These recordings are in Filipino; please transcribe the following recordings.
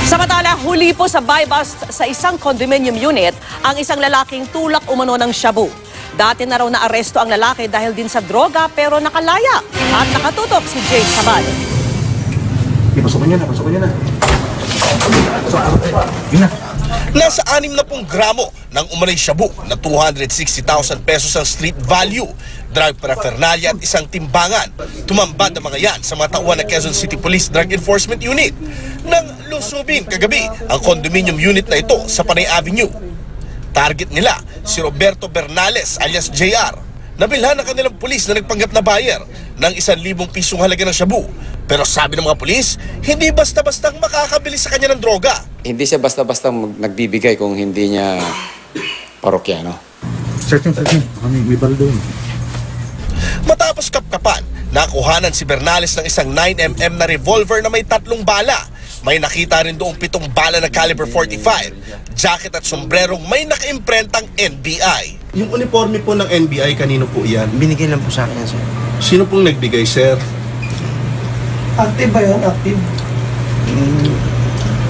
Samantala, huli po sa buy-bust sa isang condominium unit ang isang lalaking tulak umano ng shabu. Dati na raw naaresto ang lalaki dahil din sa droga pero nakalaya at nakatutok si Jay Sabal. Pasukin niyo na, pasukin niyo na. Yun na. Nasa 60 gramo ng umanay shabu na 260,000 pesos ang street value, drug paraphernalia at isang timbangan. Tumambad ang mga yan sa mga tauhan ng Quezon City Police Drug Enforcement Unit. Nang lusubin kagabi ang condominium unit na ito sa Panay Avenue. Target nila si Roberto Bernales alias JR. Nabilhan ng kanilang pulis na nagpanggap na buyer ng 1,000 pisong halaga ng shabu. Pero sabi ng mga pulis, hindi basta-bastang makakabili sa kanya ng droga. Hindi siya basta-basta nagbibigay kung hindi niya parokyano. Searching. May bal doon. Matapos kapkapan, nakuhanan si Bernales ng isang 9mm na revolver na may 3 bala. May nakita rin doong 7 bala na caliber 45, jacket at sombrerong may nakaimprentang NBI. Yung uniforme po ng NBI, kanino po yan? Binigay lang po sa akin yan, sir. Sino pong nagbigay, sir? Active ba yun? Active?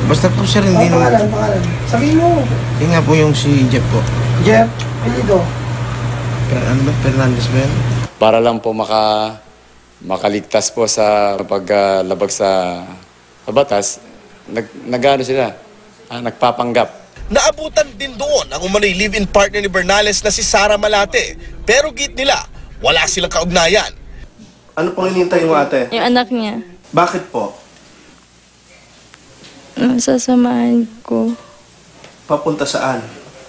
Basta po, sir, hindi naman. Pangalan. Sabihin mo. Yung nga po yung si Jeff po. Jeff, Pilido. Ano ba? Fernandez ba yan? Para lang po makaligtas po sa paglabag sa batas, nagano sila, nagpapanggap. Naabutan din doon ang umano'y live-in partner ni Bernales na si Sara Malate. Pero git nila, wala silang kaugnayan. Ano pong inintay mo, ate? Yung anak niya, Bakit po? sasamahan ko. Papunta saan?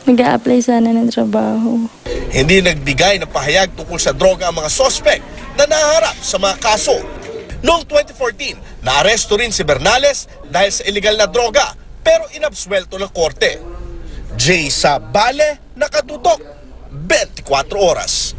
Mag-a-apply sana ng trabaho. Hindi nagbigay ng pahayag tungkol sa droga ang mga sospek na naharap sa mga kaso. Noong 2014, naaresto rin si Bernales dahil sa illegal na droga pero inabsuelto ng korte. Jay Sabale, nakatutok, 24 oras.